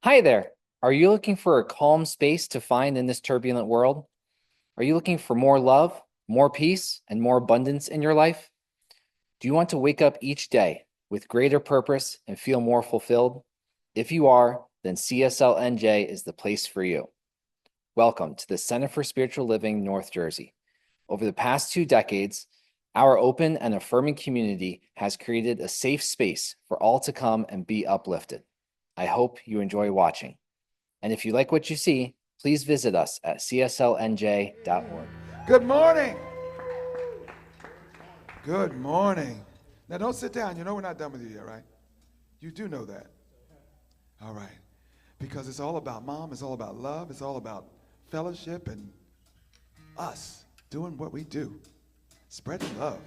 Hi there. Are you looking for a calm space to find in this turbulent world? Are you looking for more love, more peace, and more abundance in your life? Do you want to wake up each day with greater purpose and feel more fulfilled? If you are, then CSLNJ is the place for you. Welcome to the Center for Spiritual Living, North Jersey. Over the past 2 decades, our open and affirming community has created a safe space for all to come and be uplifted. I hope you enjoy watching. And if you like what you see, please visit us at cslnj.org. Good morning. Good morning. Now don't sit down. You know we're not done with you yet, right? You do know that. All right. Because it's all about mom, it's all about love, it's all about fellowship and us doing what we do. Spreading love.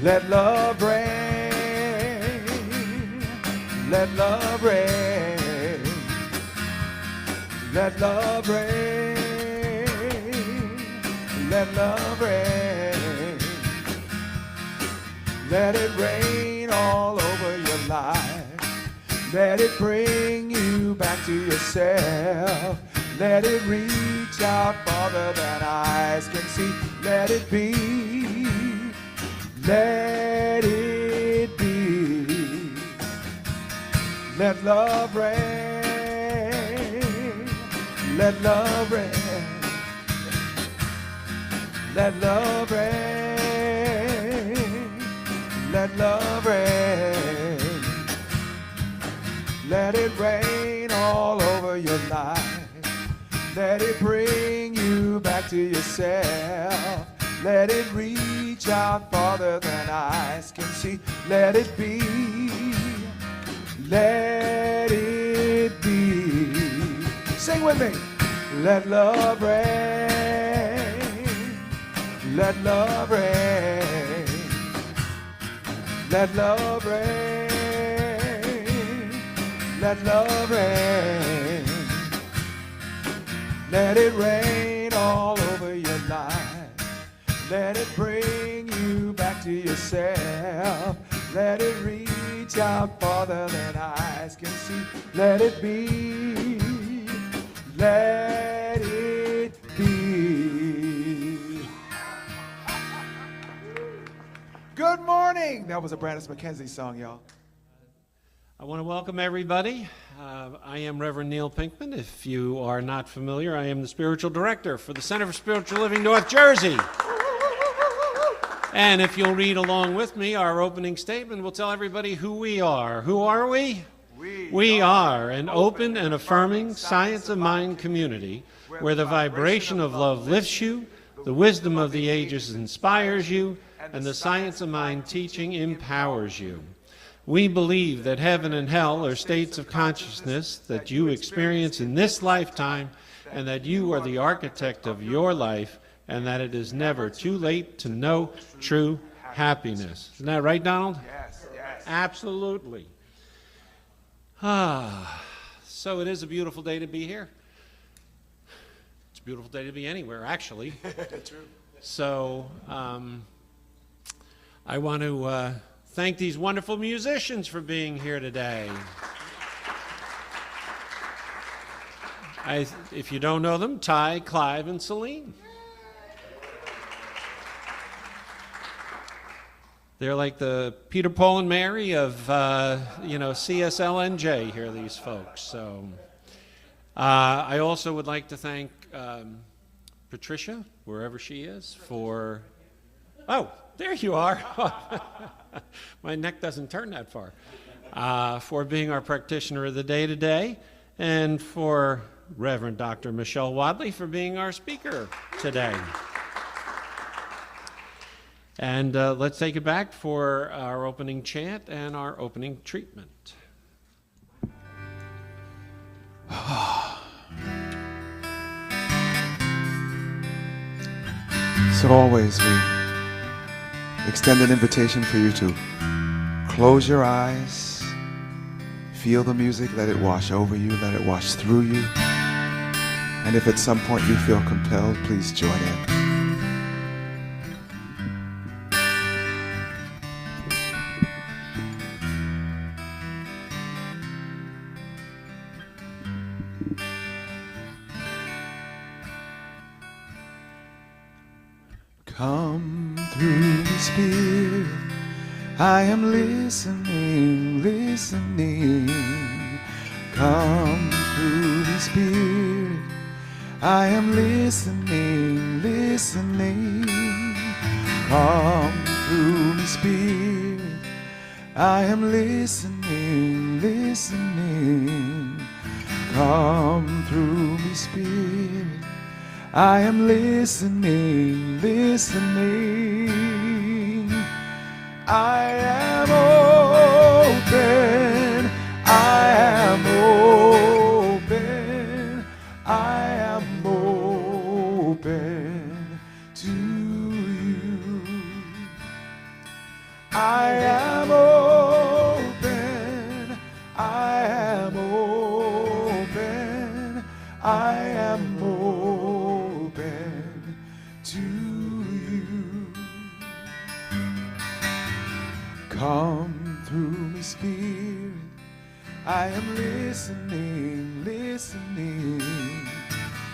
Let love reign. Let love reign. Let love reign. Let love reign. Let it rain all over your life. Let it bring you back to yourself. Let it reach out farther than eyes can see. Let it be. Let it be. Let love reign. Let love reign. Let love reign. Let love reign. Let it rain all over your life. Let it bring you back to yourself. Let it reach out farther than eyes can see. Let it be. Let it be. Sing with me. Let love reign. Let love reign. Let love reign. Let love reign. Let it rain all over your life. Let it bring you back to yourself. Let it reach out farther than eyes can see. Let it be. Let it be. Good morning. That was a Brandis McKenzie song, y'all. I want to welcome everybody. I am Reverend Neil Pinkman. If you are not familiar, I am the spiritual director for the Center for Spiritual Living, North Jersey. And if you'll read along with me, our opening statement will tell everybody who we are. Who are we? We are an open and affirming science of mind community where the vibration of love lifts you, the wisdom of the ages inspires you, and the science of mind teaching empowers you. We believe that heaven and hell are states of consciousness that you experience in this lifetime, and that you are the architect of your life, and that it is never too late to know true happiness. Isn't that right, Donald? Yes, yes. Absolutely. So it is a beautiful day to be here. It's a beautiful day to be anywhere, actually. True. So I want to thank these wonderful musicians for being here today. If you don't know them, Ty, Clive, and Celine. They're like the Peter, Paul, and Mary of, CSLNJ here, these folks. So I also would like to thank Patricia, wherever she is, for... Oh, there you are. My neck doesn't turn that far. For being our practitioner of the day today, and for Reverend Dr. Michelle Wadleigh for being our speaker today. And let's take it back for our opening chant and our opening treatment. So always we extend an invitation for you to close your eyes, feel the music, let it wash over you, let it wash through you, And if at some point you feel compelled, please join in. Come through the Spirit, I am listening, listening. Come through the Spirit, I am listening, listening. Come through the Spirit, I am listening, listening. Come through the Spirit, I am listening, listening. I am open, I am open, I am open to you. I am open, I am open, I am open to you. Come through me, Spirit, I am listening, listening.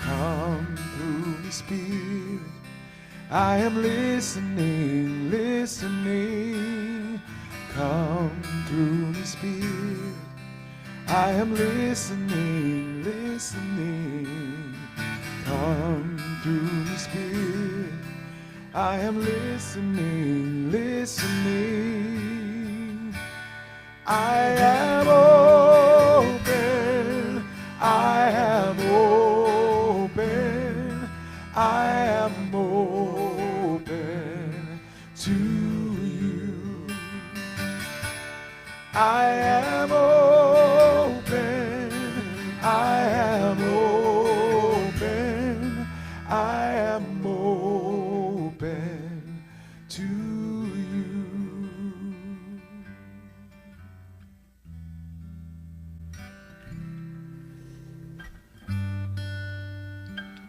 Come through me, Spirit, I am listening, listening. Come through me, Spirit, I am listening, listening. Come through me, Spirit, I am listening, listening. I am open, I am open, I am open to you. I am open, I am open, I am open to you.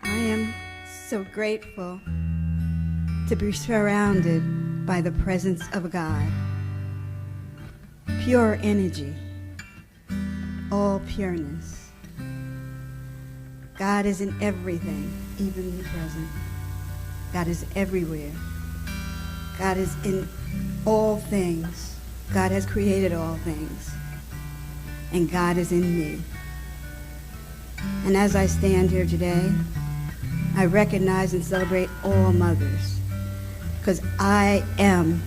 I am so grateful to be surrounded by the presence of God. Pure energy, all pureness. God is in everything, even the present. God is everywhere. God is in all things. God has created all things. And God is in me. And as I stand here today, I recognize and celebrate all mothers, because I am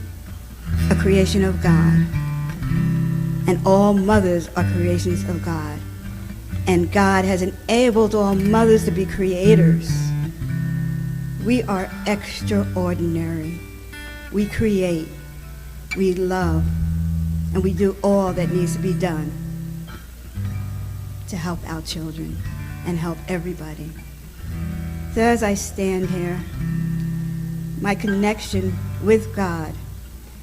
a creation of God. And all mothers are creations of God. And God has enabled all mothers to be creators. We are extraordinary. We create, we love, and we do all that needs to be done to help our children and help everybody. So as I stand here, my connection with God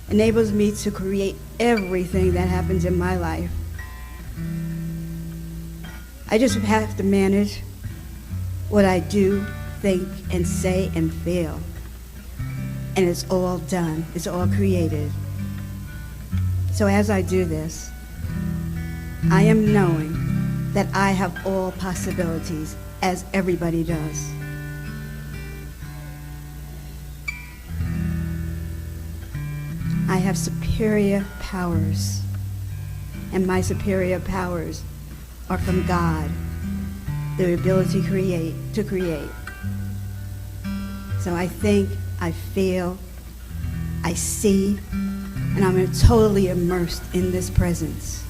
enables me to create everything that happens in my life. I just have to manage what I do, think, and say, and feel. And it's all done. It's all created. So as I do this, I am knowing that I have all possibilities, as everybody does. I have superior powers, and my superior powers are from God, the ability to create. So I think, I feel, I see, and I'm totally immersed in this presence.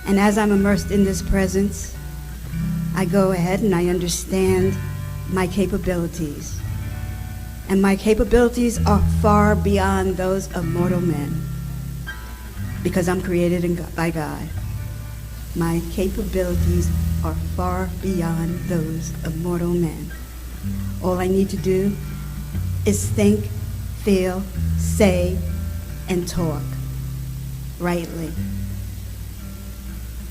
And as I'm immersed in this presence, I go ahead and I understand my capabilities. And my capabilities are far beyond those of mortal men, because I'm created by God. My capabilities are far beyond those of mortal men. All I need to do is think, feel, say, and talk rightly.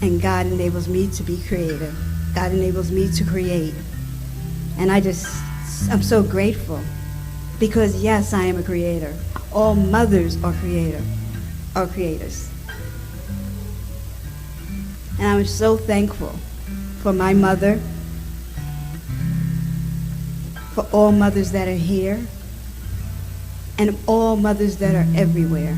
And God enables me to be creative. God enables me to create. And I'm so grateful because, yes, I am a creator. All mothers are creators. And I'm so thankful for my mother, for all mothers that are here, and all mothers that are everywhere.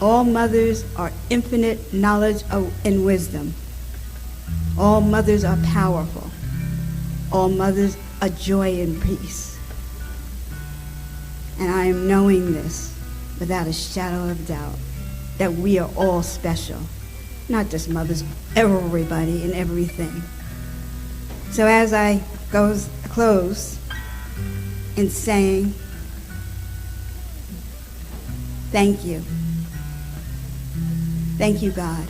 All mothers are infinite knowledge and wisdom. All mothers are powerful. All mothers are joy and peace. And I am knowing this without a shadow of doubt, that we are all special. Not just mothers, everybody and everything. So as I close in saying, thank you. Thank you, God.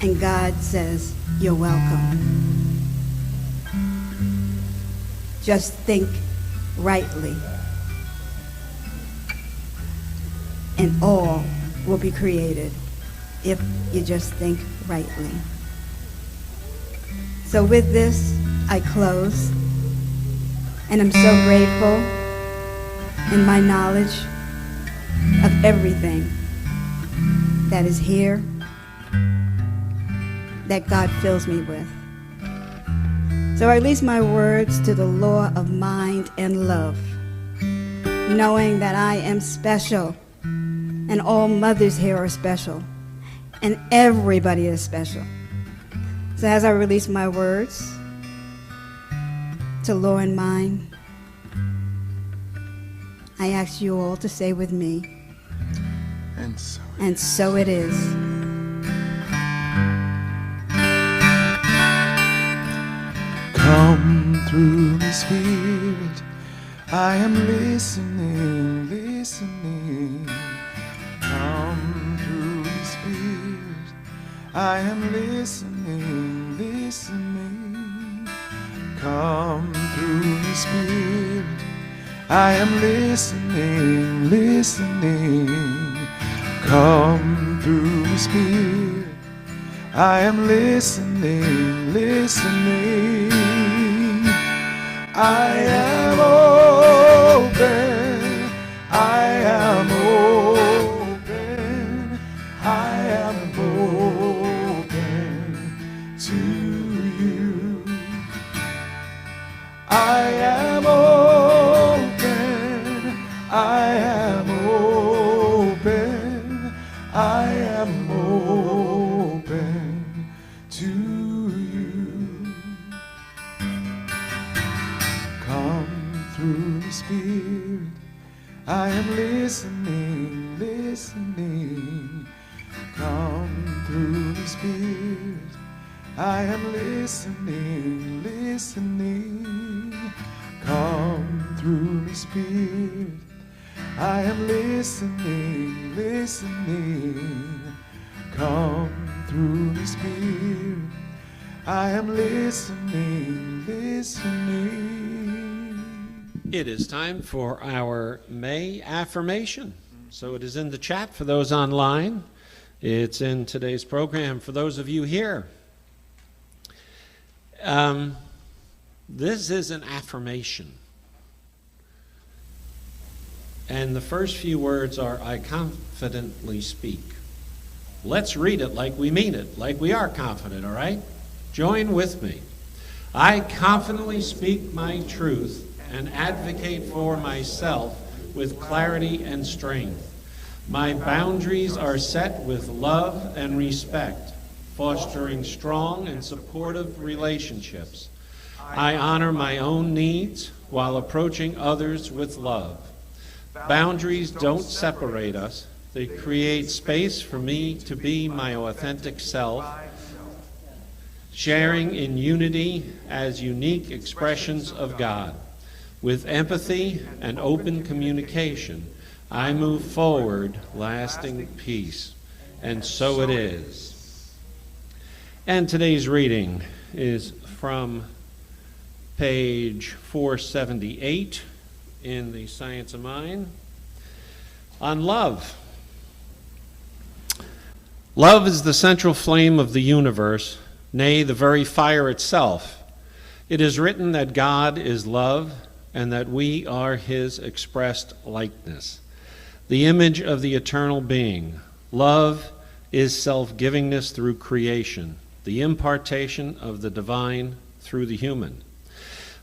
And God says, you're welcome. Just think rightly, and all will be created if you just think rightly. So with this, I close, and I'm so grateful in my knowledge of everything that is here that God fills me with. So I release my words to the law of mind and love, knowing that I am special, and all mothers here are special, and everybody is special. So as I release my words to law and mind, I ask you all to say with me, and so it is. Come through me, Spirit, I am listening, listening. Come through me, Spirit, I am listening, listening. Come through me, Spirit, I am listening, listening. Come through me, Spirit, I am listening, listening. I am open, I am open, I am open to you. I am open, I am open, I am open to you. Come through the Spirit, I am listening, listening. Come through the Spirit, I am listening, listening. Come through the Spirit, I am listening, listening. Come through the Spirit, I am listening, listening. It is time for our May affirmation. So it is in the chat for those online. It's in today's program for those of you here. This is an affirmation. And the first few words are, I confidently speak. Let's read it like we mean it, like we are confident, all right? Join with me. I confidently speak my truth and advocate for myself with clarity and strength. My boundaries are set with love and respect, fostering strong and supportive relationships. I honor my own needs while approaching others with love. Boundaries don't separate us. They create space for me to be my authentic self, sharing in unity as unique expressions of God. With empathy and open communication, I move forward, lasting peace. And so it is. And today's reading is from page 478 in the Science of Mind on love. Love is the central flame of the universe, nay, the very fire itself. It is written that God is love and that we are his expressed likeness, the image of the eternal being. Love is self-givingness through creation, the impartation of the divine through the human.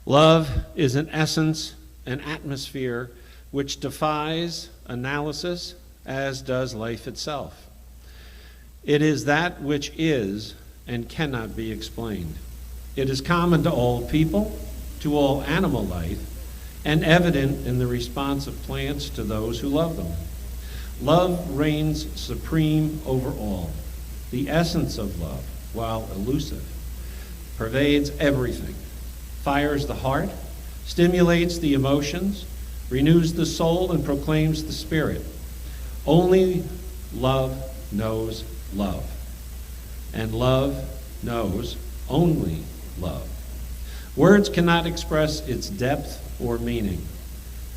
Love is an essence, an atmosphere which defies analysis, as does life itself. It is that which is and cannot be explained. It is common to all people, to all animal life, and evident in the response of plants to those who love them. Love reigns supreme over all. The essence of love, while elusive, pervades everything, fires the heart, stimulates the emotions, renews the soul, and proclaims the spirit. Only love knows love, and love knows only love. Words cannot express its depth or meaning.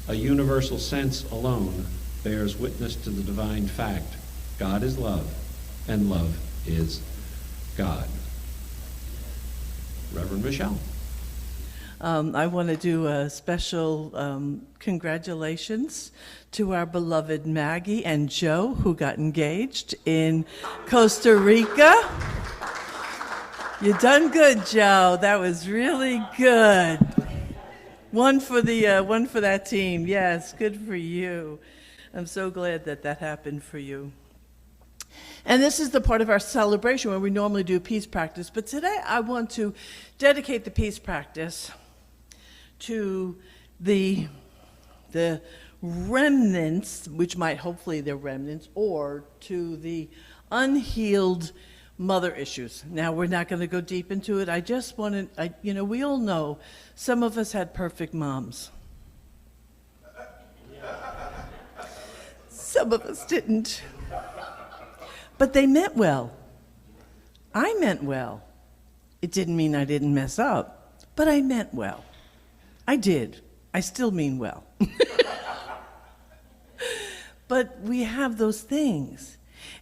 A universal sense alone bears witness to the divine fact. God is love, and love is God. Reverend Michelle. I want to do a special congratulations to our beloved Maggie and Joe, who got engaged in Costa Rica. You done good, Joe. That was really good. One for that team. Yes, good for you. I'm so glad that that happened for you. And this is the part of our celebration where we normally do peace practice. But today I want to dedicate the peace practice to the remnants, which might hopefully they're remnants, or to the unhealed mother issues. Now, we're not going to go deep into it. I just want to, we all know some of us had perfect moms. Some of us didn't. But they meant well. I meant well. It didn't mean I didn't mess up, but I meant well. I did. I still mean well. But we have those things.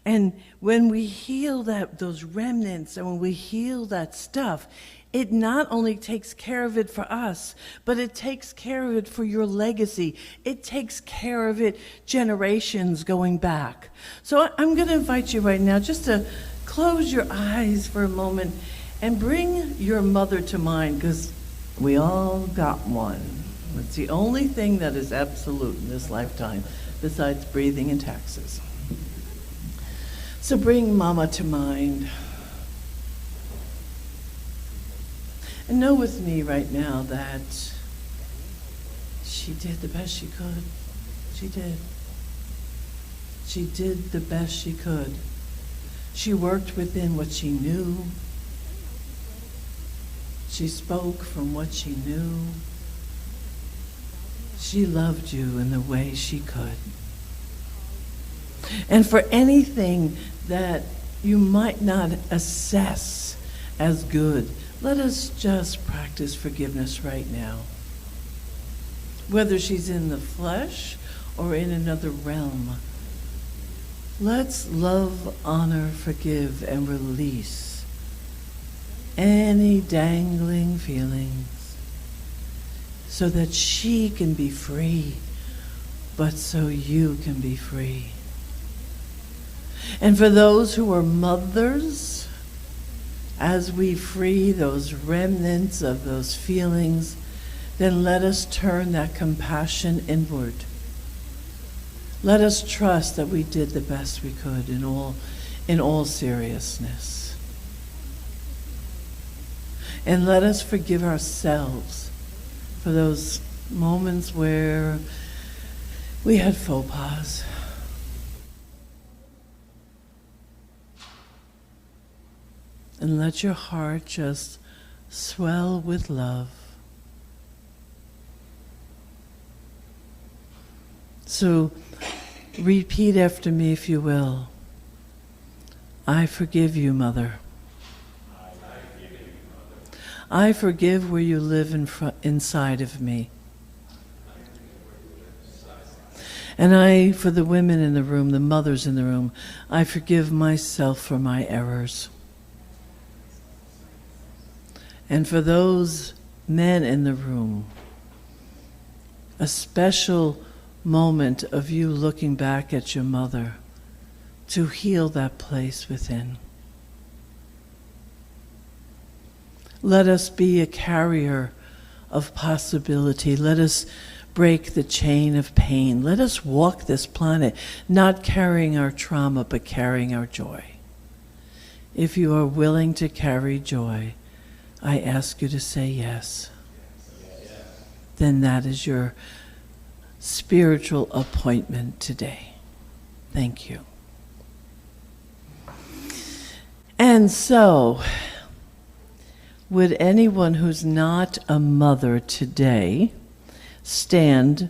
And when we heal those remnants, and when we heal that stuff, it not only takes care of it for us, but it takes care of it for your legacy. It takes care of it generations going back. So I'm going to invite you right now just to close your eyes for a moment and bring your mother to mind, because we all got one. It's the only thing that is absolute in this lifetime besides breathing and taxes. So bring Mama to mind. And know with me right now that she did the best she could. She did. She did the best she could. She worked within what she knew. She spoke from what she knew. She loved you in the way she could. And for anything that you might not assess as good, let us just practice forgiveness right now. Whether she's in the flesh or in another realm, let's love, honor, forgive, and release any dangling feelings so that she can be free, but so you can be free. And for those who are mothers, as we free those remnants of those feelings, then let us turn that compassion inward. Let us trust that we did the best we could in all seriousness. And let us forgive ourselves for those moments where we had faux pas. And let your heart just swell with love. So repeat after me, if you will. I forgive you, Mother. I forgive where you live inside of me. And for the women in the room, the mothers in the room, I forgive myself for my errors. And for those men in the room, a special moment of you looking back at your mother to heal that place within. Let us be a carrier of possibility. Let us break the chain of pain. Let us walk this planet, not carrying our trauma, but carrying our joy. If you are willing to carry joy, I ask you to say yes. Then that is your spiritual appointment today. Thank you. And so, would anyone who's not a mother today stand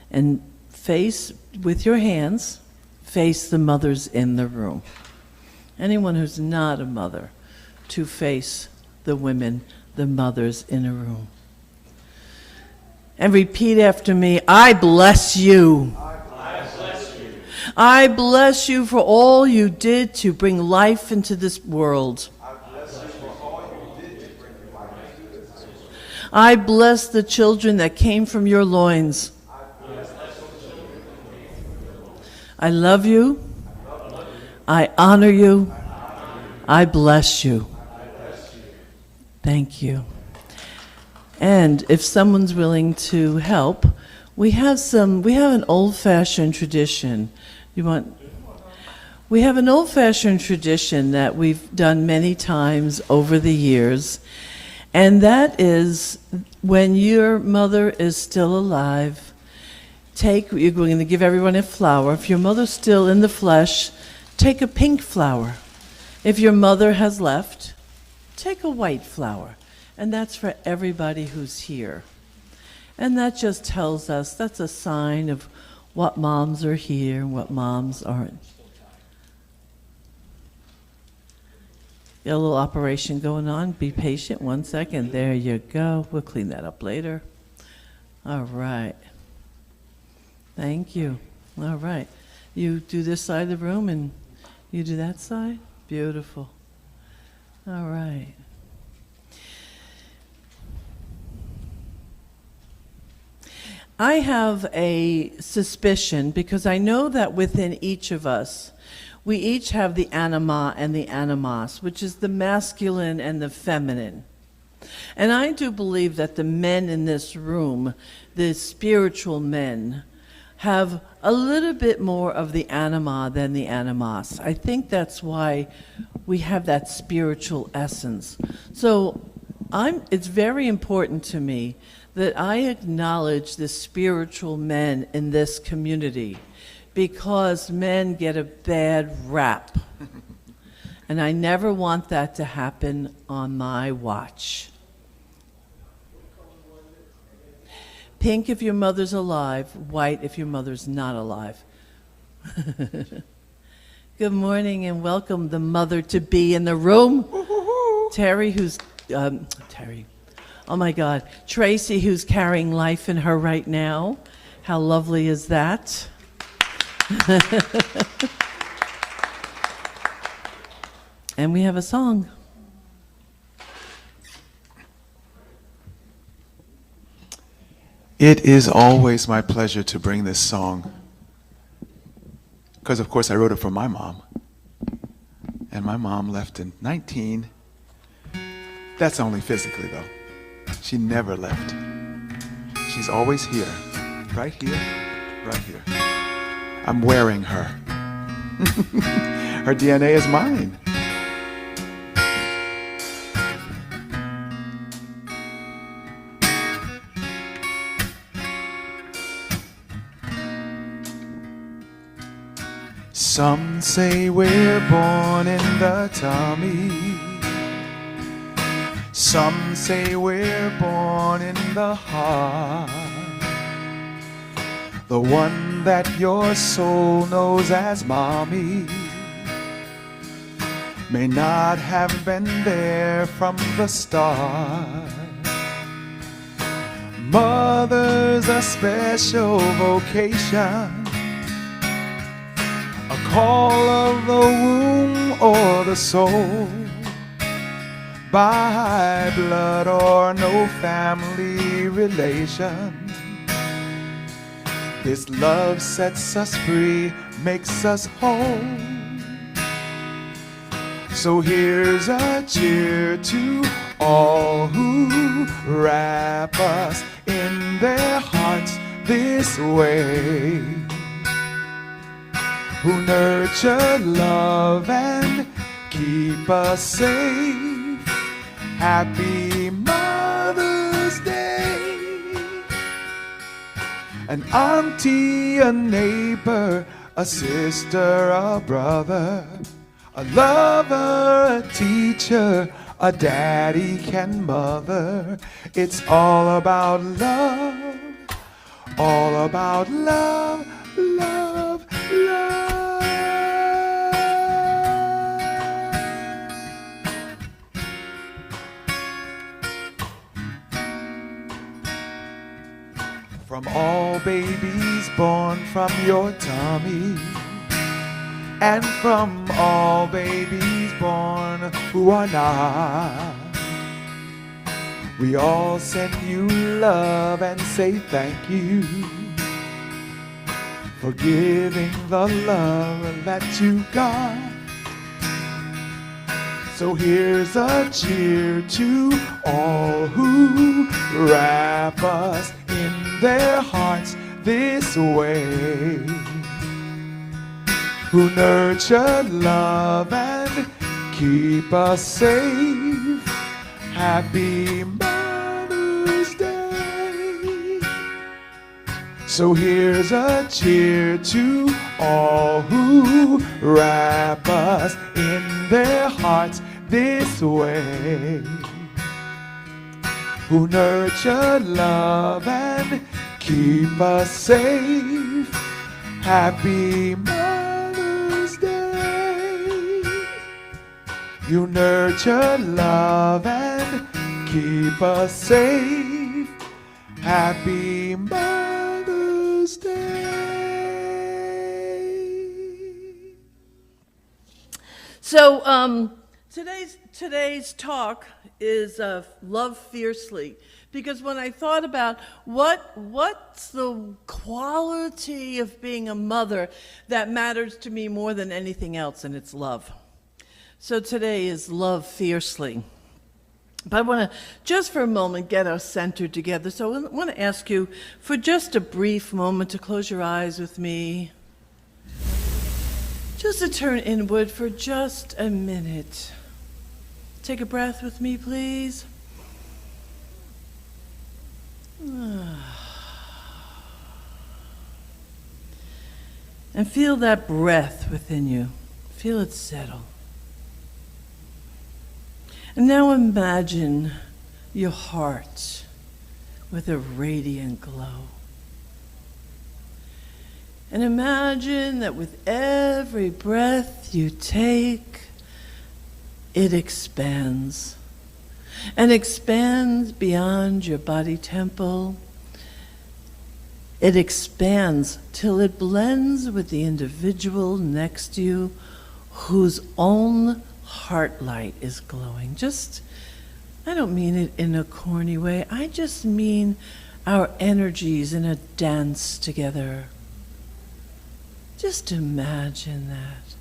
and face, with your hands, face the mothers in the room? Anyone who's not a mother to face the women, the mothers in a room. And repeat after me, I bless you. I bless you. I bless you for all you did to bring life into this world. I bless the children that came from your loins. I love you. I honor you. I bless you. Thank you. And if someone's willing to help, we have an old-fashioned tradition. We have an old-fashioned tradition that we've done many times over the years. And that is, when your mother is still alive, you're going to give everyone a flower. If your mother's still in the flesh, take a pink flower. If your mother has left, take a white flower. And that's for everybody who's here. And that just tells us, that's a sign of what moms are here and what moms aren't. Got a little operation going on. Be patient. 1 second. There you go. We'll clean that up later. All right. Thank you. All right. You do this side of the room and you do that side? Beautiful. All right. I have a suspicion, because I know that within each of us, we each have the anima and the animos, which is the masculine and the feminine. And I do believe that the men in this room, the spiritual men, have a little bit more of the anima than the animos. I think that's why we have that spiritual essence. So it's very important to me that I acknowledge the spiritual men in this community, because men get a bad rap. And I never want that to happen on my watch. Pink if your mother's alive, white if your mother's not alive. Good morning and welcome the mother-to-be in the room. Terry, oh my God, Tracy, who's carrying life in her right now. How lovely is that? And we have a song. It is always my pleasure to bring this song, because of course I wrote it for my mom, and my mom left in 19. That's only physically though. She never left. She's always here, right here, right here. I'm wearing her. Her DNA is mine. Some say we're born in the tummy. Some say we're born in the heart. The one that your soul knows as mommy may not have been there from the start. Mother's a special vocation. call of the womb or the soul, by blood or no family relation. This love sets us free, makes us whole. So here's a cheer to all who wrap us in their hearts this way, who nurture love and keep us safe. Happy Mother's Day. An auntie, a neighbor, a sister, a brother, a lover, a teacher, a daddy can mother. It's all about love, all about love, love, love. From all babies born from your tummy, and from all babies born who are not, we all send you love and say thank you for giving the love that you got. So here's a cheer to all who wrap us in their hearts this way, who nurture love and keep us safe. Happy Mother's Day. So here's a cheer to all who wrap us in their hearts this way, who nurture love and keep us safe. Happy Mother's Day. You nurture love and keep us safe. Happy Mother's Day. So today's talk is love fiercely, because when I thought about what's the quality of being a mother that matters to me more than anything else, and it's love. So today is love fiercely. But I want to, just for a moment, get us centered together. So I want to ask you for just a brief moment to close your eyes with me. Just to turn inward for just a minute. Take a breath with me, please. And feel that breath within you. Feel it settle. And now imagine your heart with a radiant glow. And imagine that with every breath you take, it expands. And expands beyond your body temple. It expands till it blends with the individual next to you whose own heart light is glowing. I don't mean it in a corny way. I just mean our energies in a dance together. Just imagine that.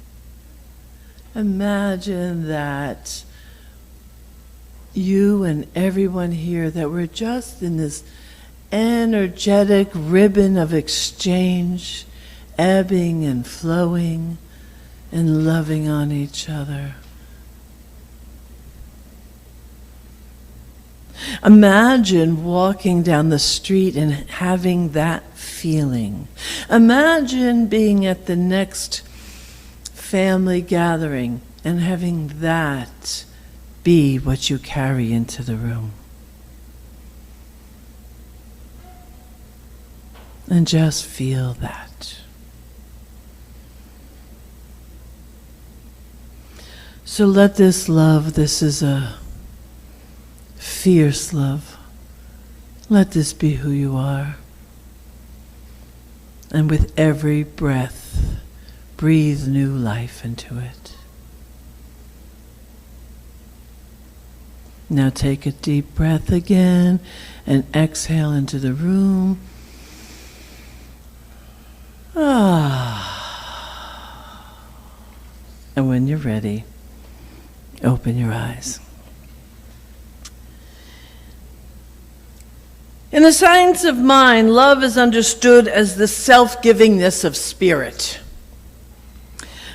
Imagine that you and everyone here, that we're just in this energetic ribbon of exchange, ebbing and flowing and loving on each other. Imagine walking down the street and having that feeling. Imagine being at the next family gathering and having that be what you carry into the room. And just feel that. So let this love, this is a fierce love. Let this be who you are. And with every breath, breathe new life into it. Now take a deep breath again and exhale into the room. And when you're ready, open your eyes. In the science of mind, love is understood as the self-givingness of spirit.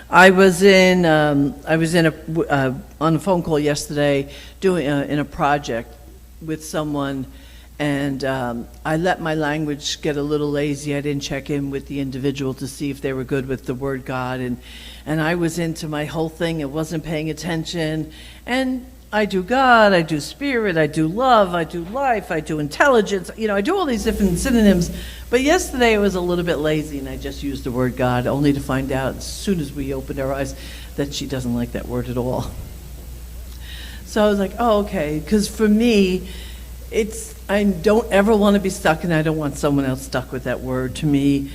I was on a phone call yesterday doing in a project with someone, and I let my language get a little lazy. I didn't check in with the individual to see if they were good with the word God, and I was into my whole thing and wasn't paying attention. And I do God, I do spirit, I do love, I do life, I do intelligence. I do all these different synonyms. But yesterday it was a little bit lazy, and I just used the word God, only to find out as soon as we opened our eyes that she doesn't like that word at all. So I was like, oh, okay, because for me, I don't ever want to be stuck, and I don't want someone else stuck with that word. To me,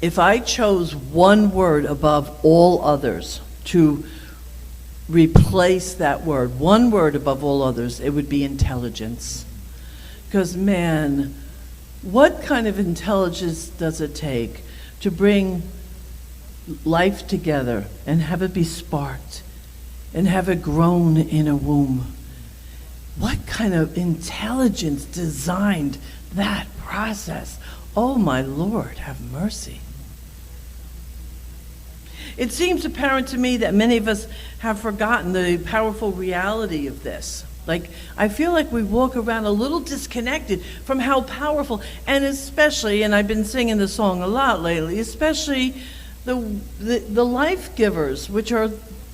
if I chose one word above all others to replace that word, one word above all others, it would be intelligence. Because, man, what kind of intelligence does it take to bring life together and have it be sparked and have it grown in a womb? What kind of intelligence designed that process? Oh, my Lord, have mercy. It seems apparent to me that many of us have forgotten the powerful reality of this. I feel like we walk around a little disconnected from how powerful, and especially, and I've been singing the song a lot lately, especially the life givers, which are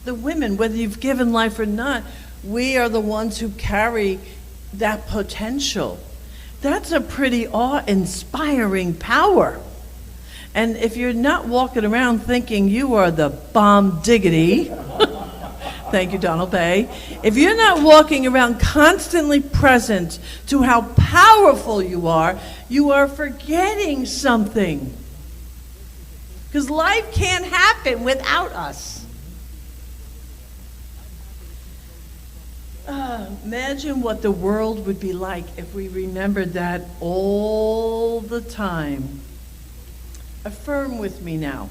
the women, whether you've given life or not. We are the ones who carry that potential. That's a pretty awe-inspiring power. And if you're not walking around thinking you are the bomb diggity, thank you, Donald Bay. If you're not walking around constantly present to how powerful you are forgetting something. Because life can't happen without us. Imagine what the world would be like if we remembered that all the time. Affirm with me now.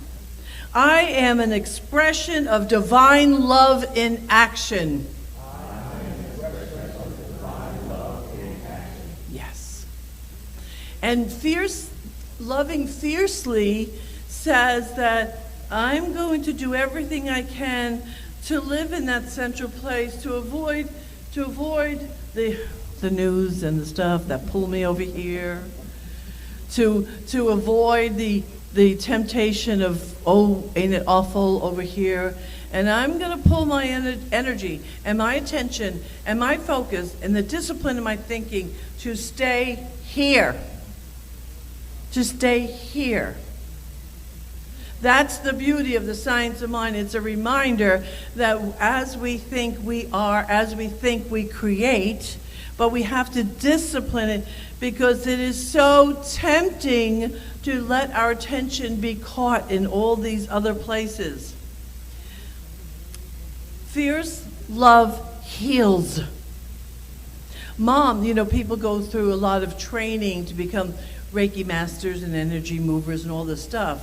I am an expression of divine love in action. Yes. And loving fiercely says that I'm going to do everything I can to live in that central place, to avoid the news and the stuff that pull me over here, to avoid the temptation of, oh, ain't it awful over here? And I'm going to pull my energy and my attention and my focus and the discipline of my thinking to stay here. To stay here. That's the beauty of the science of mind. It's a reminder that as we think we are, as we think we create, but we have to discipline it because it is so tempting to let our attention be caught in all these other places. Fierce love heals. Mom, people go through a lot of training to become Reiki masters and energy movers and all this stuff.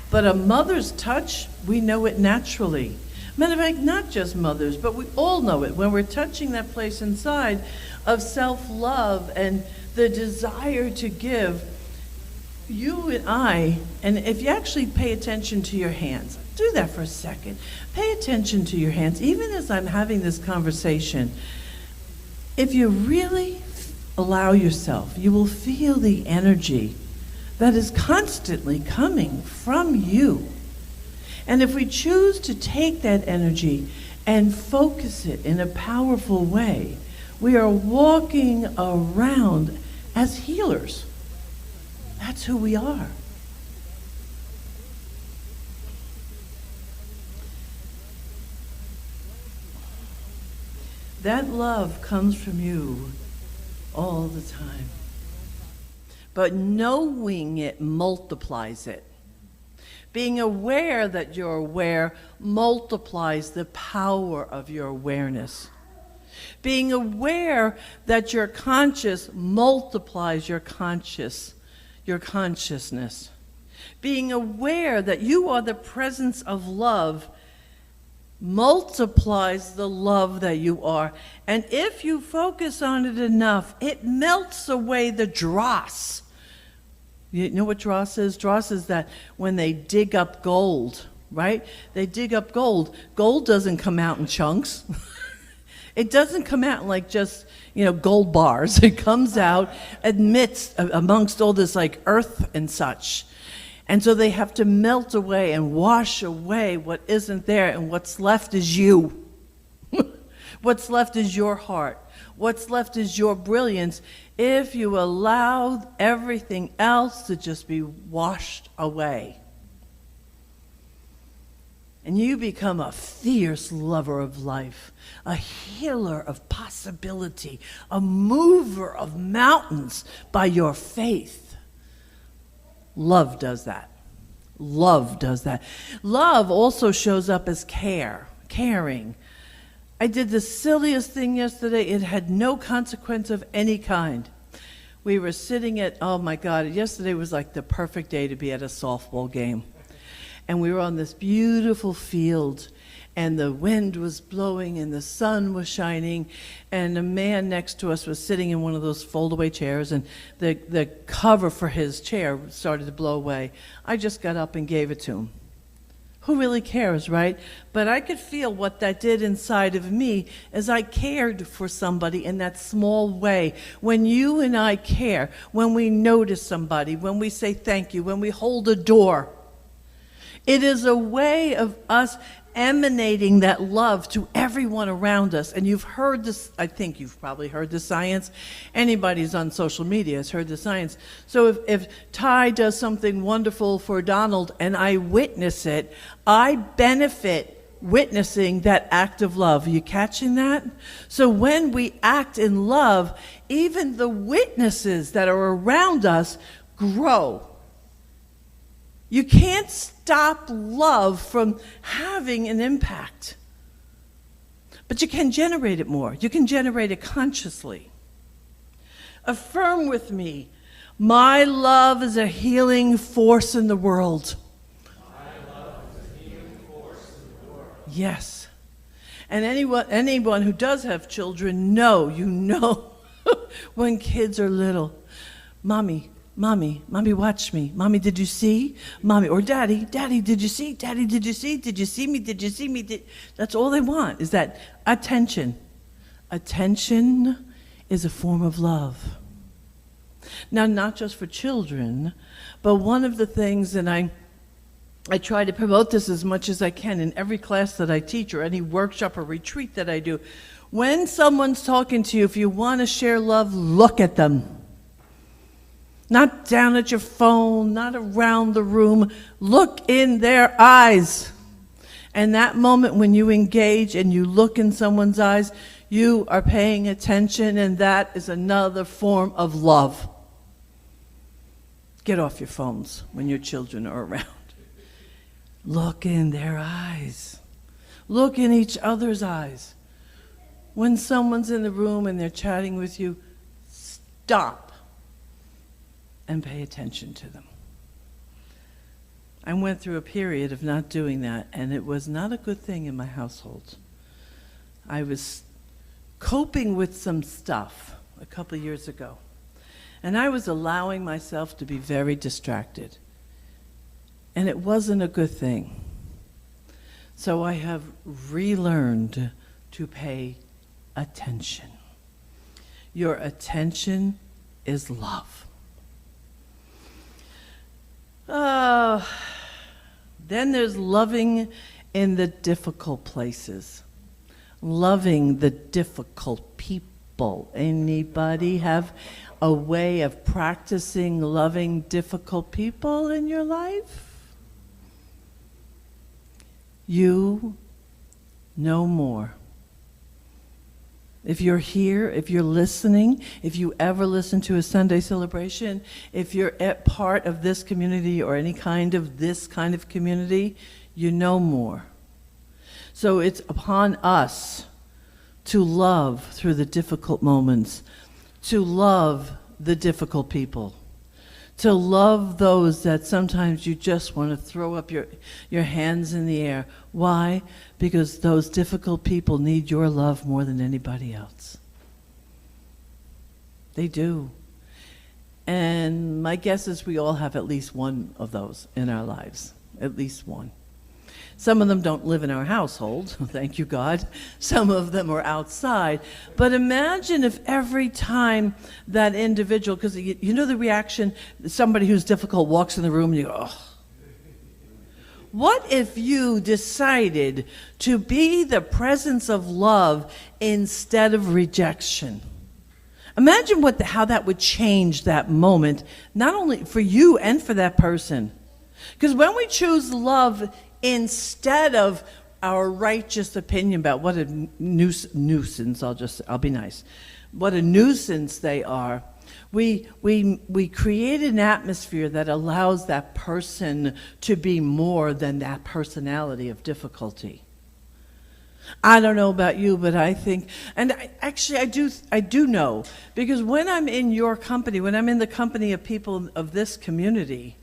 But a mother's touch, we know it naturally. Matter of fact, not just mothers, but we all know it when we're touching that place inside of self-love and the desire to give. You and I, and if you actually pay attention to your hands, do that for a second. Pay attention to your hands, even as I'm having this conversation. If you really allow yourself, you will feel the energy that is constantly coming from you. And if we choose to take that energy and focus it in a powerful way, we are walking around as healers. That's who we are. That love comes from you all the time. But knowing it multiplies it. Being aware that you're aware multiplies the power of your awareness. Being aware that you're conscious multiplies your consciousness. Being aware that you are the presence of love multiplies the love that you are. And if you focus on it enough, it melts away the dross. You know what dross is? Dross is that when they dig up gold, right? They dig up gold. Gold doesn't come out in chunks. It doesn't come out like just, gold bars. It comes out amongst all this like earth and such. And so they have to melt away and wash away what isn't there, and what's left is you. What's left is your heart. What's left is your brilliance if you allow everything else to just be washed away. And you become a fierce lover of life, a healer of possibility, a mover of mountains by your faith. Love does that. Love does that. Love also shows up as caring. I did the silliest thing yesterday. It had no consequence of any kind. We were sitting oh my God, yesterday was like the perfect day to be at a softball game. And we were on this beautiful field, and the wind was blowing and the sun was shining, and the man next to us was sitting in one of those fold-away chairs, and the cover for his chair started to blow away. I just got up and gave it to him. Who really cares, right? But I could feel what that did inside of me as I cared for somebody in that small way. When you and I care, when we notice somebody, when we say thank you, when we hold a door, it is a way of us emanating that love to everyone around us. And you've heard this, I think you've probably heard the science. Anybody who's on social media has heard the science. So if Ty does something wonderful for Donald and I witness it, I benefit witnessing that act of love. Are you catching that? So when we act in love, even the witnesses that are around us grow. You can't stop love from having an impact. But you can generate it more. You can generate it consciously. Affirm with me, my love is a healing force in the world. My love is a healing force in the world. Yes. And anyone who does have children know when kids are little, Mommy, watch me. Mommy, did you see? Mommy, or Daddy, did you see? Daddy, did you see? Did you see me? Did you see me? That's all they want, is that attention. Attention is a form of love. Now, not just for children, but one of the things, and I try to promote this as much as I can in every class that I teach or any workshop or retreat that I do. When someone's talking to you, if you want to share love, look at them. Not down at your phone, not around the room. Look in their eyes. And that moment when you engage and you look in someone's eyes, you are paying attention, and that is another form of love. Get off your phones when your children are around. Look in their eyes. Look in each other's eyes. When someone's in the room and they're chatting with you, stop and pay attention to them. I went through a period of not doing that, and it was not a good thing in my household. I was coping with some stuff a couple of years ago, and I was allowing myself to be very distracted, and it wasn't a good thing. So I have relearned to pay attention. Your attention is love. Then there's loving in the difficult places. Loving the difficult people. Anybody have a way of practicing loving difficult people in your life? You know more. If you're here, if you're listening, if you ever listen to a Sunday celebration, if you're at part of this community or any kind of this kind of community, you know more. So it's upon us to love through the difficult moments, to love the difficult people, to love those that sometimes you just want to throw up your hands in the air. Why? Because those difficult people need your love more than anybody else. They do. And my guess is we all have at least one of those in our lives, at least one. Some of them don't live in our household, thank you God. Some of them are outside. But imagine if every time that individual, because you know the reaction, somebody who's difficult walks in the room and you go, oh. What if you decided to be the presence of love instead of rejection? Imagine how that would change that moment, not only for you and for that person. Because when we choose love instead of our righteous opinion about what a nuisance, I'll be nice, what a nuisance they are, we create an atmosphere that allows that person to be more than that personality of difficulty. I don't know about you, but I think, and I do know, because when I'm in your company, when I'm in the company of people of this community,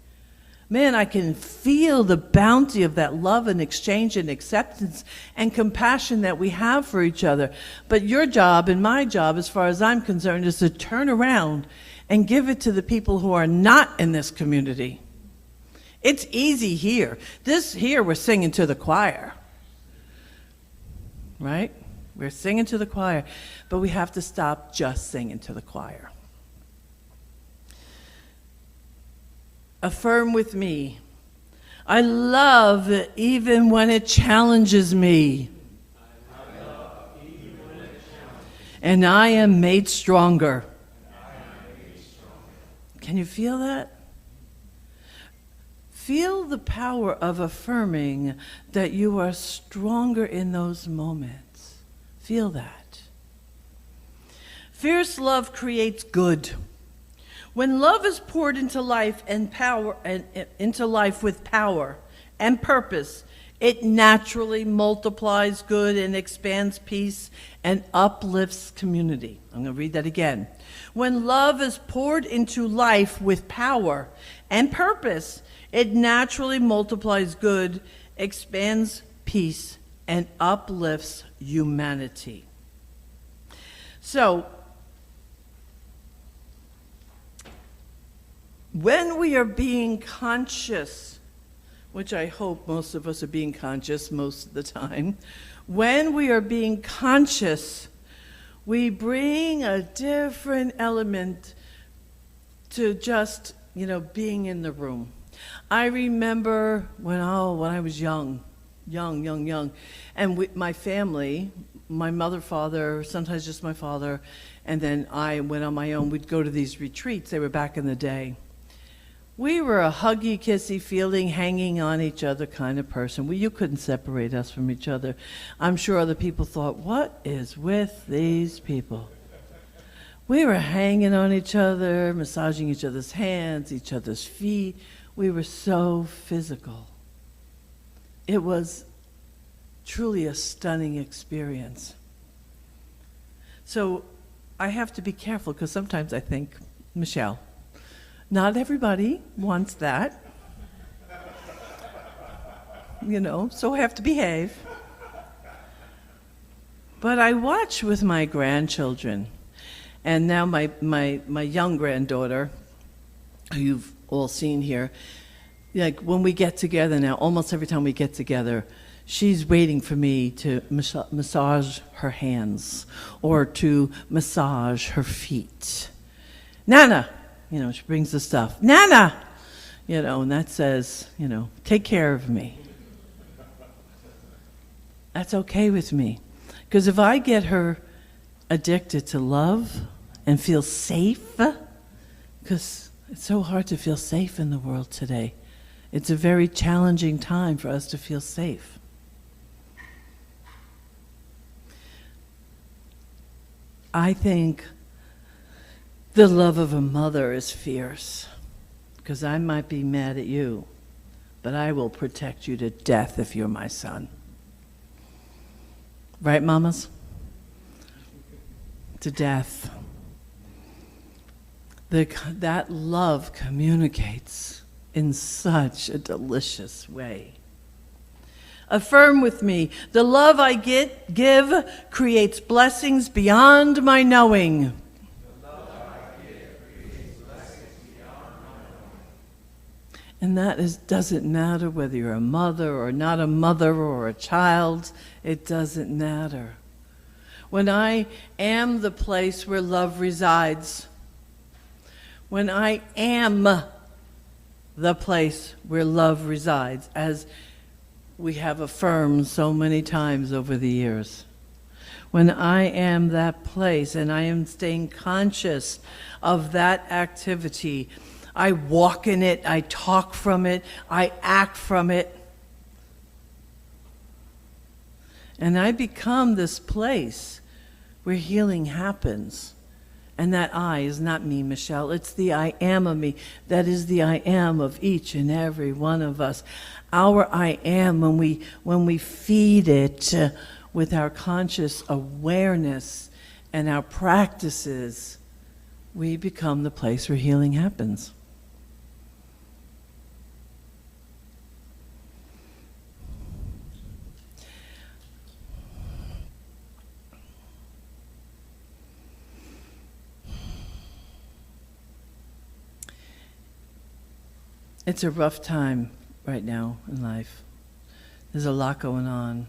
man, I can feel the bounty of that love and exchange and acceptance and compassion that we have for each other. But your job and my job, as far as I'm concerned, is to turn around and give it to the people who are not in this community. It's easy here. Here we're singing to the choir, right? We're singing to the choir, but we have to stop just singing to the choir. Affirm with me. I love even when it challenges me. And I am made stronger. Can you feel that? Feel the power of affirming that you are stronger in those moments. Feel that. Fierce love creates good. When love is poured into life and power, and into life with power and purpose, it naturally multiplies good and expands peace and uplifts community. I'm going to read that again. When love is poured into life with power and purpose, it naturally multiplies good, expands peace, and uplifts humanity. So, when we are being conscious, which I hope most of us are being conscious most of the time, when we are being conscious, we bring a different element to just, being in the room. I remember when I was young, and my family, my mother, father, sometimes just my father, and then I went on my own. We'd go to these retreats. They were back in the day. We were a huggy, kissy, feeling, hanging on each other kind of person. You couldn't separate us from each other. I'm sure other people thought, what is with these people? We were hanging on each other, massaging each other's hands, each other's feet. We were so physical. It was truly a stunning experience. So I have to be careful because sometimes I think, Michelle, not everybody wants that. So I have to behave. But I watch with my grandchildren, and now my young granddaughter, who you've all seen here, like when we get together now, almost every time we get together, she's waiting for me to massage her hands or to massage her feet. Nana! She brings the stuff. Nana! And that says, take care of me. That's okay with me. Because if I get her addicted to love and feel safe, because it's so hard to feel safe in the world today. It's a very challenging time for us to feel safe. I think the love of a mother is fierce, because I might be mad at you, but I will protect you to death if you're my son. Right, mamas? To death. That love communicates in such a delicious way. Affirm with me, the love I give creates blessings beyond my knowing. And that doesn't matter whether you're a mother or not a mother or a child. It doesn't matter. When I am the place where love resides, when I am the place where love resides, as we have affirmed so many times over the years, when I am that place and I am staying conscious of that activity, I walk in it, I talk from it, I act from it. And I become this place where healing happens. And that I is not me, Michelle. It's the I am of me. That is the I am of each and every one of us. Our I am, when we feed it with our conscious awareness and our practices, we become the place where healing happens. It's a rough time right now in life. There's a lot going on.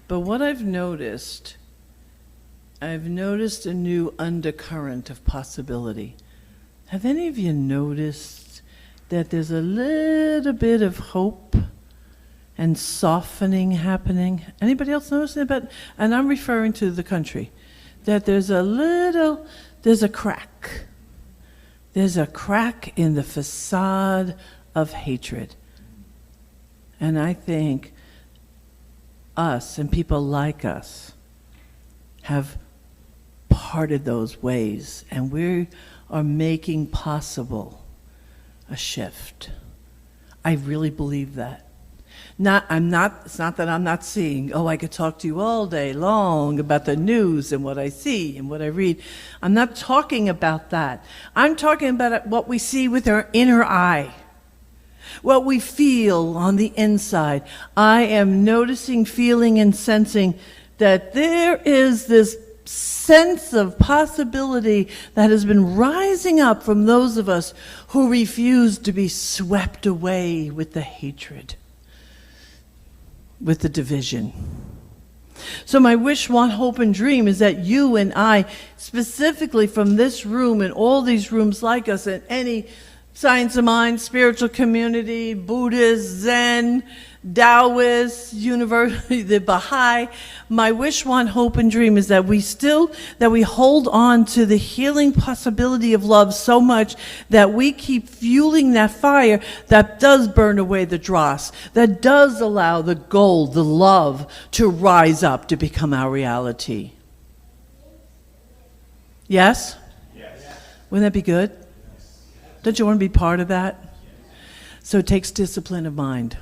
But what I've noticed a new undercurrent of possibility. Have any of you noticed that there's a little bit of hope and softening happening? Anybody else notice that? And I'm referring to the country. That there's a crack. There's a crack in the facade of hatred. And I think us and people like us have parted those ways, and we are making possible a shift. I really believe that. It's not that I'm not seeing, I could talk to you all day long about the news and what I see and what I read. I'm not talking about that. I'm talking about what we see with our inner eye, what we feel on the inside. I am noticing, feeling, and sensing that there is this sense of possibility that has been rising up from those of us who refuse to be swept away with the hatred, with the division. So my wish, want, hope, and dream is that you and I, specifically from this room and all these rooms like us, and any science of mind, spiritual community, Buddhist, Zen, Taoist, university, the Baha'i, my wish, want, hope, and dream is that we hold on to the healing possibility of love so much that we keep fueling that fire that does burn away the dross, that does allow the gold, the love, to rise up to become our reality. Yes? Yes. Wouldn't that be good? Yes. Don't you want to be part of that? Yes. So it takes discipline of mind.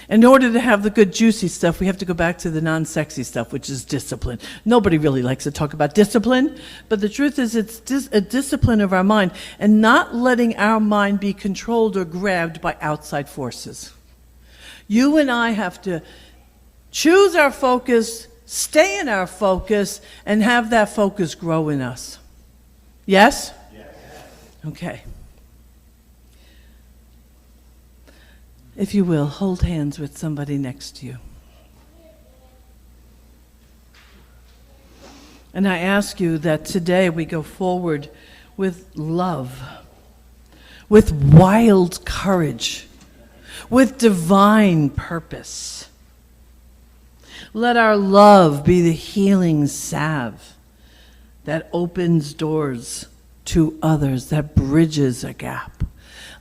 In order to have the good juicy stuff, we have to go back to the non-sexy stuff, which is discipline. Nobody really likes to talk about discipline, but the truth is it's a discipline of our mind and not letting our mind be controlled or grabbed by outside forces. You and I have to choose our focus, stay in our focus, and have that focus grow in us. Yes? Yes. Okay. If you will, hold hands with somebody next to you. And I ask you that today we go forward with love, with wild courage, with divine purpose. Let our love be the healing salve that opens doors to others, that bridges a gap.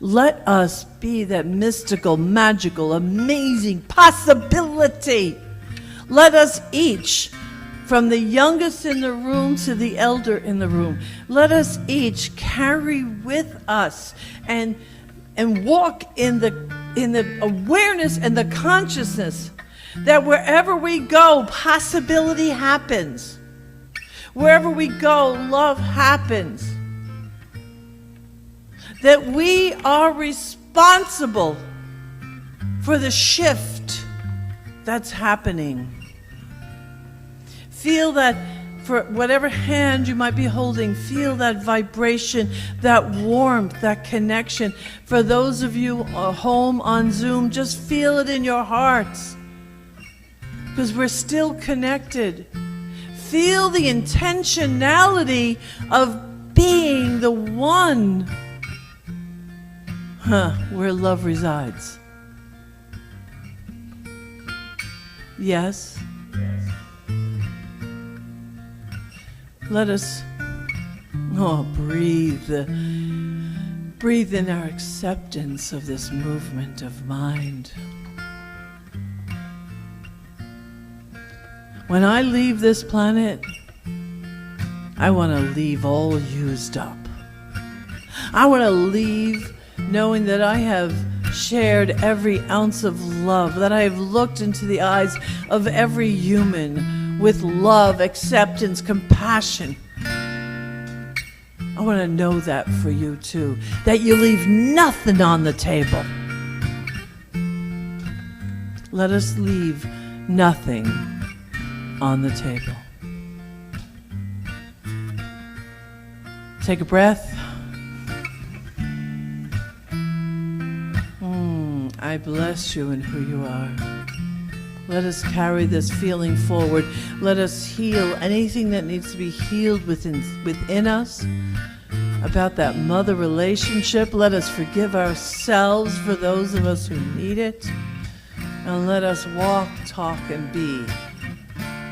Let us be that mystical, magical, amazing possibility. Let us each from the youngest in the room to the elder in the room. Let us each carry with us and walk in the awareness and the consciousness that wherever we go, possibility happens. Wherever we go, love happens. That we are responsible for the shift that's happening. Feel that, for whatever hand you might be holding, feel that vibration, that warmth, that connection. For those of you home on Zoom, just feel it in your hearts, because we're still connected. Feel the intentionality of being the one where love resides. Yes? Let us breathe in our acceptance of this movement of mind. When I leave this planet, I want to leave all used up. I want to leave knowing that I have shared every ounce of love, that I have looked into the eyes of every human with love, acceptance, compassion. I want to know that for you too, that you leave nothing on the table. Let us leave nothing on the table. Take a breath. I bless you in who you are. Let us carry this feeling forward. Let us heal anything that needs to be healed within us about that mother relationship. Let us forgive ourselves for those of us who need it. And let us walk, talk, and be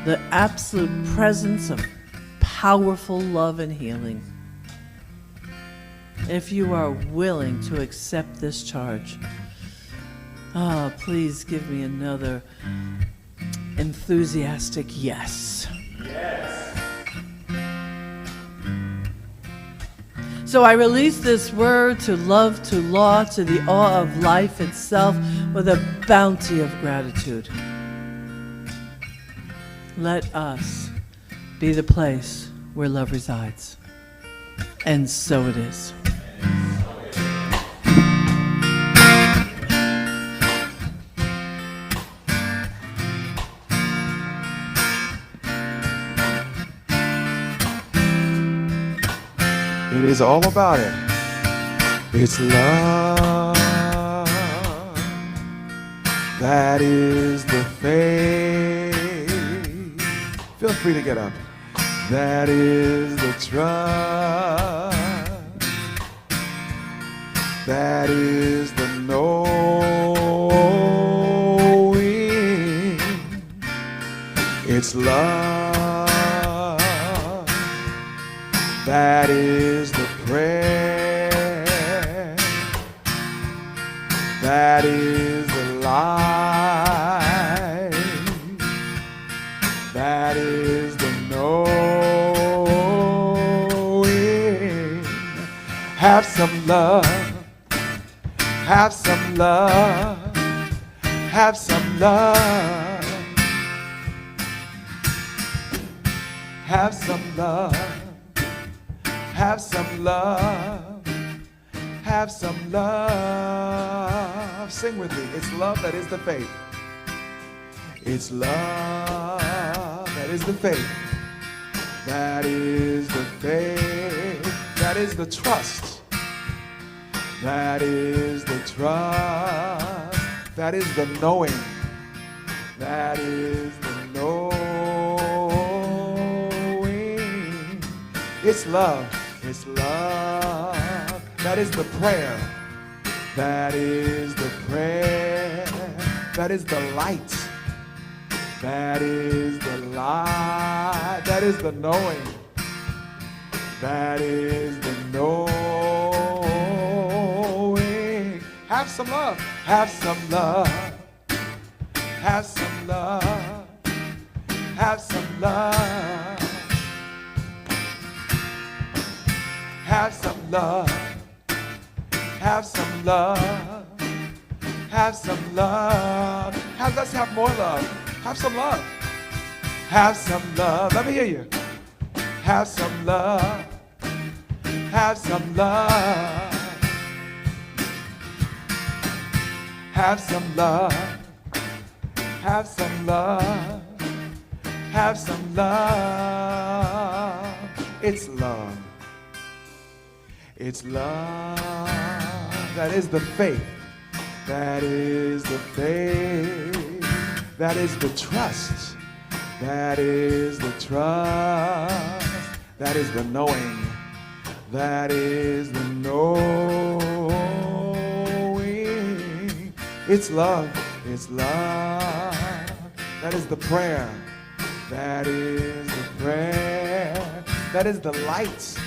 the absolute presence of powerful love and healing. If you are willing to accept this charge, please give me another enthusiastic yes. Yes. So I release this word to love, to law, to the awe of life itself with a bounty of gratitude. Let us be the place where love resides. And so it is. It is all about it. It's love. That is the faith. Feel free to get up. That is the trust. That is the knowing. It's love. That is the prayer. That is the life. That is the knowing. Have some love. Have some love. Have some love. Have some love. Have some love, have some love. Sing with me. It's love that is the faith. It's love that is the faith. That is the faith. That is the trust. That is the trust. That is the knowing. That is the knowing. It's love. It's love. That is the prayer. That is the prayer. That is the light. That is the light. That is the knowing. That is the knowing. Have some love. Have some love. Have some love. Have some love. Have some love. Have some love. Have some love. Let's have more love. Have some love. Have some love. Let me hear you. Have some love. Have some love. Have some love. Have some love. Have some love. It's love. It's love. That is the faith. That is the faith. That is the trust. That is the trust. That is the knowing. That is the knowing. It's love. It's love. That is the prayer. That is the prayer. That is the light.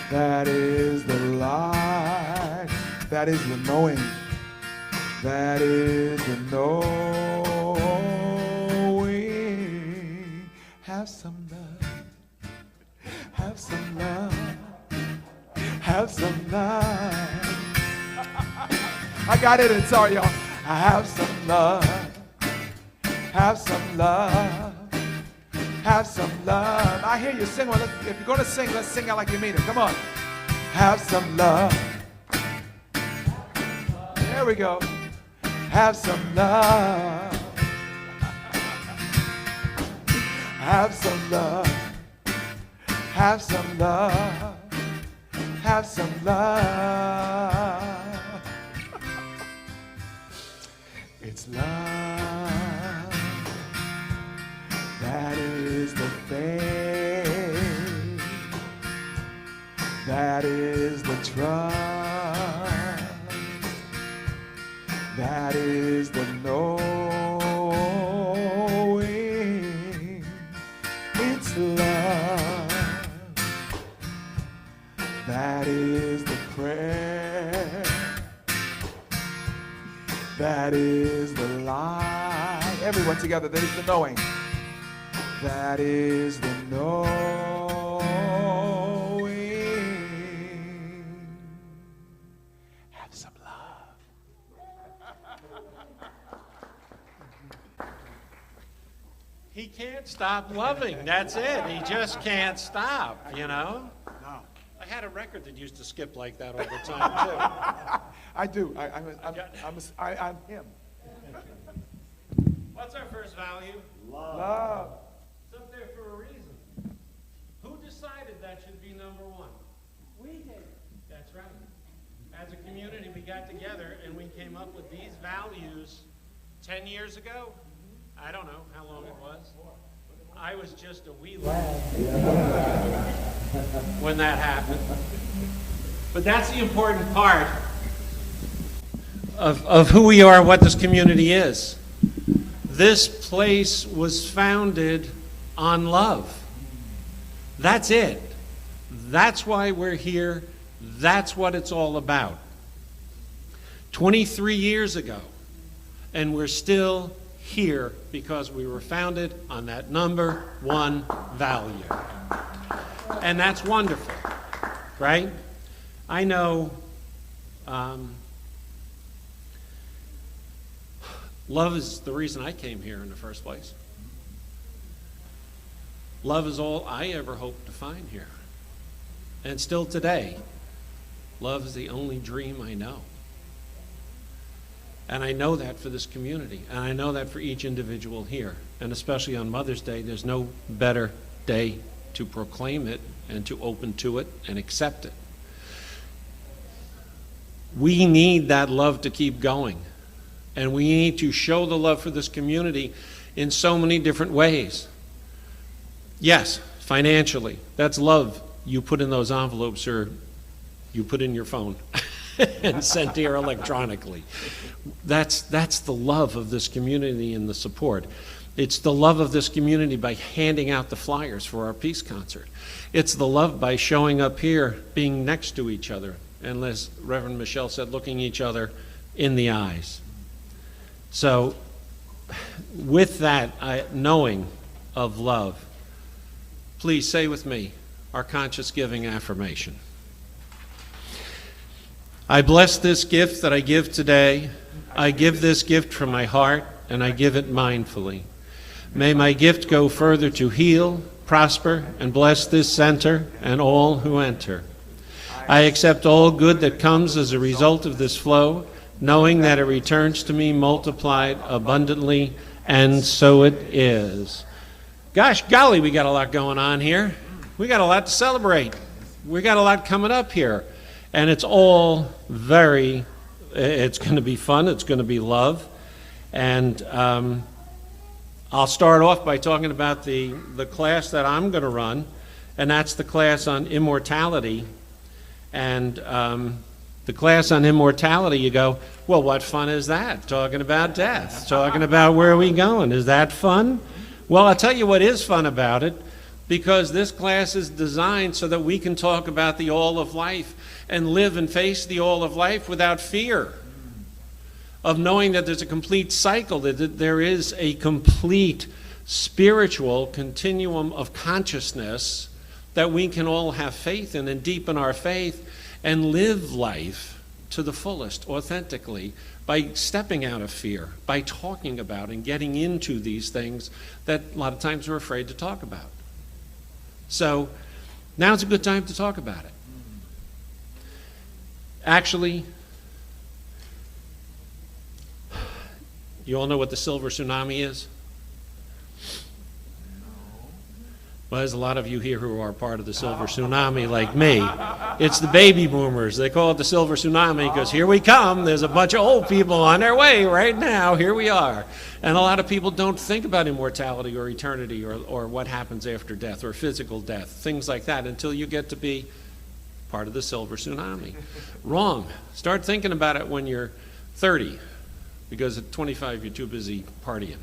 That is the light. That is the knowing. That is the knowing. Have some love. Have some love. Have some love. I got it, and sorry, y'all. Have some love. Have some love. Have some love. I hear you sing one. If you're going to sing, let's sing out like you mean it. Come on. Have some love. There we go. Have some love. Have some love. Have some love. Have some love. It's love. That is the faith. That is the trust. That is the knowing. It's love. That is the prayer. That is the light. Everyone together, that is the knowing. That is the knowing. Have some love. He can't stop loving. That's it. He just can't stop, you know? No. I had a record that used to skip like that all the time, too. I do. I'm him. What's our first value? Love. It's up there for a reason. Who decided that should be number one? We did. That's right. As a community, we got together and we came up with these values 10 years ago. I don't know how long it was. I was just a wee lad when that happened. But that's the important part of who we are, what this community is. This place was founded on love. That's it. That's why we're here. That's what it's all about. 23 years ago, and we're still here because we were founded on that number one value. And that's wonderful, right? I know love is the reason I came here in the first place. Love is all I ever hoped to find here. And still today, love is the only dream I know. And I know that for this community, and I know that for each individual here. And especially on Mother's Day, there's no better day to proclaim it and to open to it and accept it. We need that love to keep going. And we need to show the love for this community in so many different ways. Yes, financially. That's love you put in those envelopes or you put in your phone and sent here electronically. That's the love of this community and the support. It's the love of this community by handing out the flyers for our peace concert. It's the love by showing up here, being next to each other, and as Reverend Michelle said, looking each other in the eyes. So with that knowing of love. Please say with me our conscious giving affirmation. I bless this gift that I give today. I give this gift from my heart, and I give it mindfully. May my gift go further to heal, prosper, and bless this center and all who enter. I accept all good that comes as a result of this flow, knowing that it returns to me multiplied abundantly, and so it is. Gosh golly, we got a lot going on here. We got a lot to celebrate. We got a lot coming up here. And it's all it's going to be fun. It's going to be love. And I'll start off by talking about the class that I'm going to run, and that's the class on immortality. And the class on immortality, you go, well, what fun is that? Talking about death, talking about where are we going? Is that fun? Well, I'll tell you what is fun about it, because this class is designed so that we can talk about the all of life and live and face the all of life without fear of knowing that there's a complete cycle, that there is a complete spiritual continuum of consciousness that we can all have faith in and deepen our faith and live life to the fullest, authentically, by stepping out of fear, by talking about and getting into these things that a lot of times we're afraid to talk about. So now's a good time to talk about it. Actually, you all know what the silver tsunami is? Well, there's a lot of you here who are part of the silver tsunami like me. It's the baby boomers. They call it the silver tsunami because here we come. There's a bunch of old people on their way right now. Here we are. And a lot of people don't think about immortality or eternity or what happens after death or physical death, things like that, until you get to be part of the silver tsunami. Wrong. Start thinking about it when you're 30, because at 25 you're too busy partying.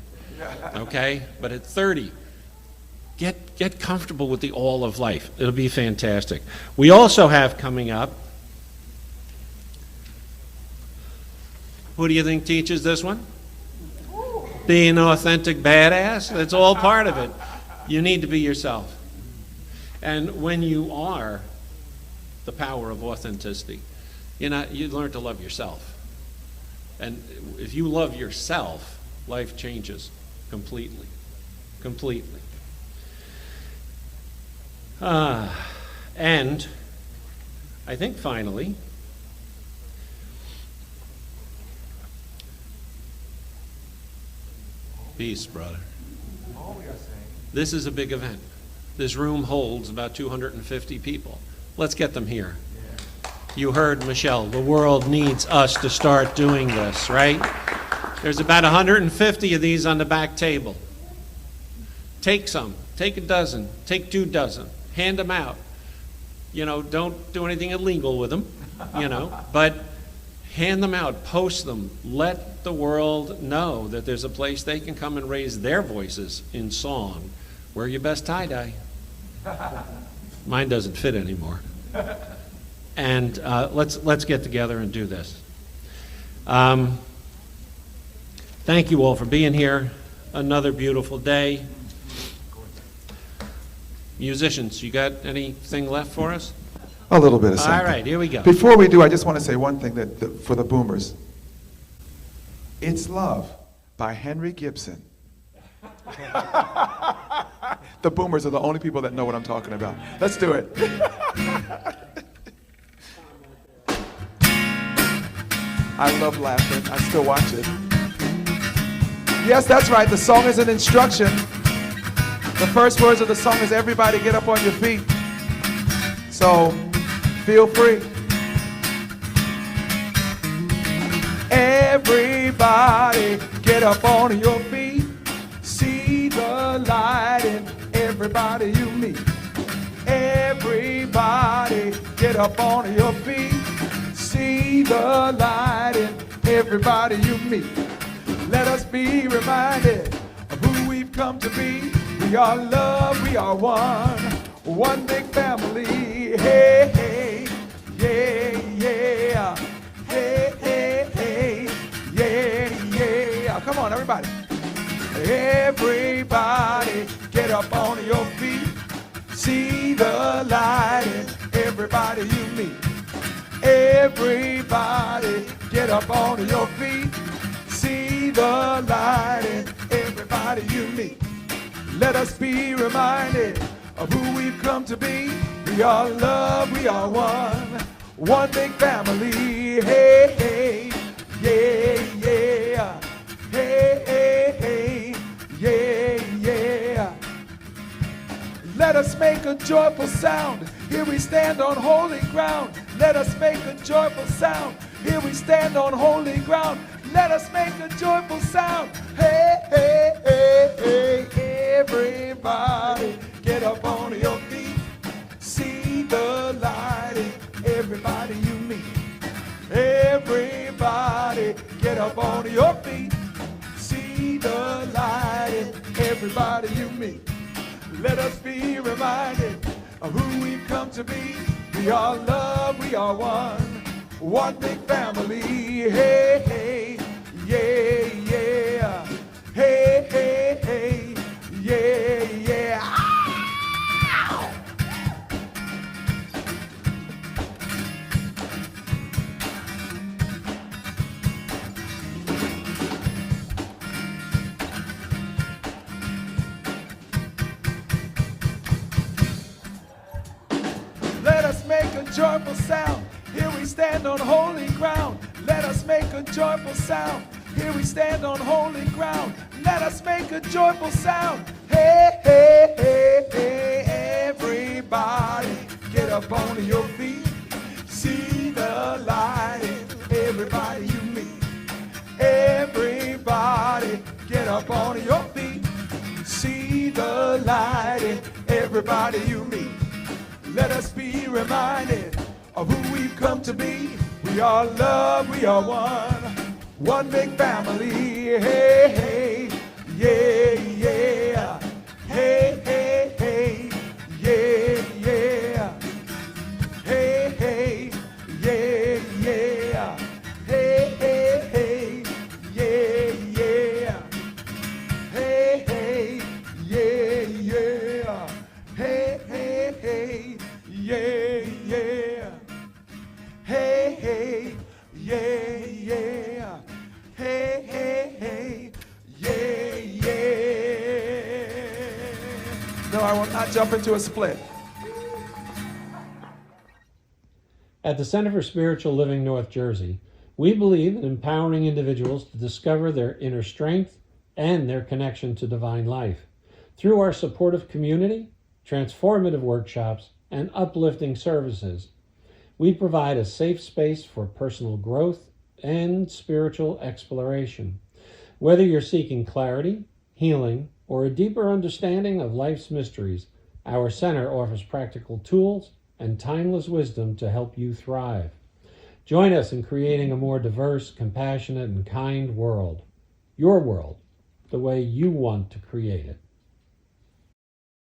Okay? But at 30, get comfortable with the all of life. It'll be fantastic. We also have coming up, who do you think teaches this one? Being an authentic badass. That's all part of it. You need to be yourself. And when you are the power of authenticity, you learn to love yourself. And if you love yourself, life changes completely. Completely. And I think finally, peace, brother. This is a big event. This room holds about 250 people. Let's get them here. You heard Michelle, the world needs us to start doing this, right? There's about 150 of these on the back table. Take some, take a dozen, take 2 dozen, hand them out. Don't do anything illegal with them, but hand them out, post them, let the world know that there's a place they can come and raise their voices in song. Wear your best tie-dye. Mine doesn't fit anymore. And let's get together and do this. Thank you all for being here. Another beautiful day. Musicians, you got anything left for us? A little bit of something. All right, here we go. Before we do, I just want to say one thing for the boomers. It's Love by Henry Gibson. The boomers are the only people that know what I'm talking about. Let's do it. I love laughing. I still watch it. Yes, that's right. The song is an instruction. The first words of the song is everybody get up on your feet. So feel free. Everybody get up on your feet. See the light in everybody you meet. Everybody get up on your feet. See the light in everybody you meet. Let us be reminded of who we've come to be. We are love, we are one big family. Hey, hey, yeah, yeah. Hey, hey, hey, yeah, yeah. Come on, everybody. Everybody get up on your feet. See the light in everybody you meet. Everybody, get up on your feet. See the light in everybody you meet. Let us be reminded of who we've come to be. We are love, we are one big family. Hey, hey, yeah, yeah. Hey, hey, hey, yeah, yeah. Let us make a joyful sound. Here we stand on holy ground. Let us make a joyful sound. Here we stand on holy ground. Let us make a joyful sound. Hey, hey, hey, hey. Everybody, get up on your feet. See the light in everybody you meet. Everybody, get up on your feet. See the light in everybody you meet. Let us be reminded of who we've come to be. We are love, we are one big family. Hey, hey, yeah, yeah. Hey, hey, hey, yeah, yeah. Ow! Let us make a joyful sound. Here we stand on holy ground. Let us make a joyful sound. Here we stand on holy ground. Let us make a joyful sound. Hey, hey, hey, hey, everybody, get up on your feet. See the light in everybody you meet. Everybody, get up on your feet. See the light in everybody you meet. Let us be reminded of who we've come to be. We are love, we are one big family. Hey, hey, yeah, yeah. Hey, hey, hey, yeah, yeah. Hey, hey, yeah, yeah. Hey, hey, hey, yeah, yeah. Hey, hey, yeah, yeah. Hey, hey, hey, yeah, yeah. Hey, hey, yeah, yeah. Hey, hey, hey, yeah, yeah. No, I will not jump into a split. At the Center for Spiritual Living North Jersey, we believe in empowering individuals to discover their inner strength and their connection to divine life. Through our supportive community, transformative workshops, and uplifting services, we provide a safe space for personal growth and spiritual exploration. Whether you're seeking clarity, healing, or a deeper understanding of life's mysteries, our center offers practical tools and timeless wisdom to help you thrive. Join us in creating a more diverse, compassionate, and kind world. Your world, the way you want to create it.